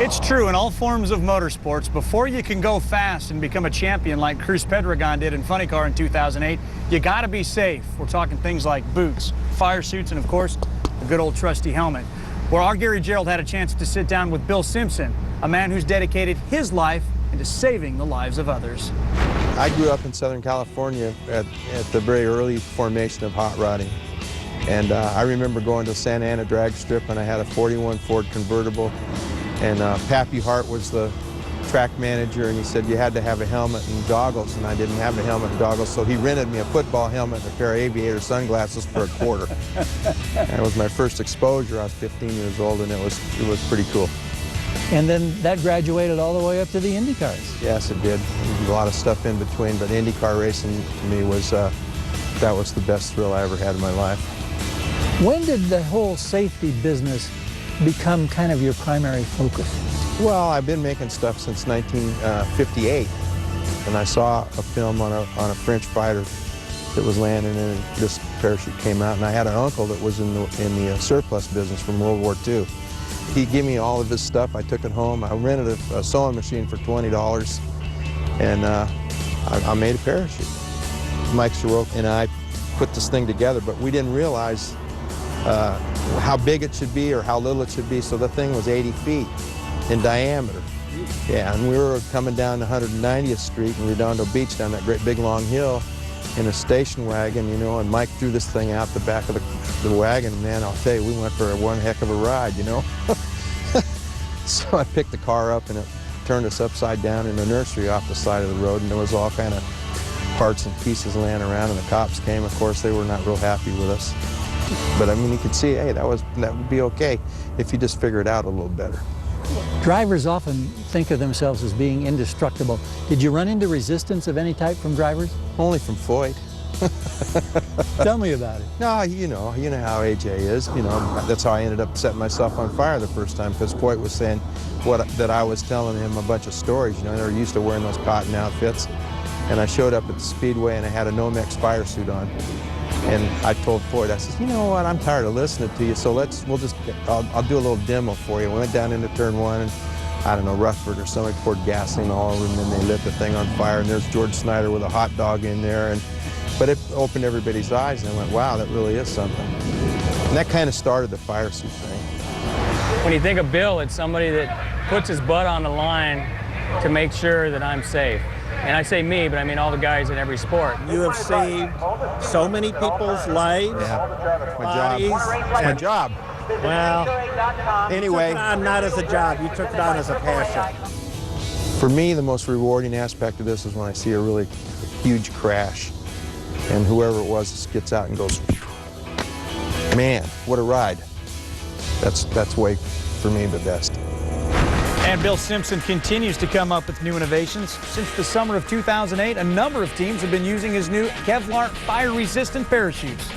It's true in all forms of motorsports. Before you can go fast and become a champion like Cruz Pedregon did in Funny Car in 2008, you got to be safe. We're talking things like boots, fire suits, and of course, a good old trusty helmet. Well, our Gary Gerald had a chance to sit down with Bill Simpson, a man who's dedicated his life into saving the lives of others. I grew up in Southern California at the very early formation of hot rodding. And I remember going to Santa Ana drag strip, and I had a 41 Ford convertible. And Pappy Hart was the track manager, and he said you had to have a helmet and goggles, and I didn't have a helmet and goggles, so he rented me a football helmet and a pair of aviator sunglasses for $0.25. That was my first exposure. I was 15 years old, and it was pretty cool. And then that graduated all the way up to the Indy cars. Yes, it did. There was a lot of stuff in between, but Indy car racing to me was, that was the best thrill I ever had in my life. When did the whole safety business become kind of your primary focus? Well, I've been making stuff since 1958, and I saw a film on a French fighter that was landing, and this parachute came out, and I had an uncle that was in the surplus business from World War II. He gave me all of his stuff. I took it home. I rented a sewing machine for $20, and I made a parachute. Mike Soroka and I put this thing together, but we didn't realize how big it should be or how little it should be, so the thing was 80 feet in diameter. Yeah, and we were coming down 190th Street in Redondo Beach down that great big long hill in a station wagon, you know, and Mike threw this thing out the back of the wagon. Man, I'll tell you, we went for one heck of a ride, you know. So I picked the car up, and it turned us upside down in a nursery off the side of the road, and there was all kind of parts and pieces laying around, and the cops came. Of course, they were not real happy with us. But I mean, you could see, hey, that would be okay if you just figure it out a little better. Drivers often think of themselves as being indestructible. Did you run into resistance of any type from drivers? Only from Floyd. Tell me about it. No, you know how AJ is. You know, that's how I ended up setting myself on fire the first time, because Floyd was saying that I was telling him a bunch of stories. You know, they were used to wearing those cotton outfits, and I showed up at the Speedway, and I had a Nomex fire suit on. And I told Floyd, I said, you know what, I'm tired of listening to you, so I'll do a little demo for you. We went down into turn one, and I don't know, Rutherford or somebody poured gasoline all over, and then they lit the thing on fire, and there's George Snyder with a hot dog in there. But it opened everybody's eyes, and I went, wow, that really is something. And that kind of started the fire suit thing. When you think of Bill, it's somebody that puts his butt on the line to make sure that I'm safe. And I say me, but I mean all the guys in every sport. You have saved so many people's lives, Yeah, my bodies. job. It's my job. Well, Anyway. you took it on not as a job, you took it on as a passion. For me, the most rewarding aspect of this is when I see a really huge crash, and whoever it was just gets out and goes, man, what a ride. That's way, for me, the best. And Bill Simpson continues to come up with new innovations. Since the summer of 2008, a number of teams have been using his new Kevlar fire-resistant parachutes.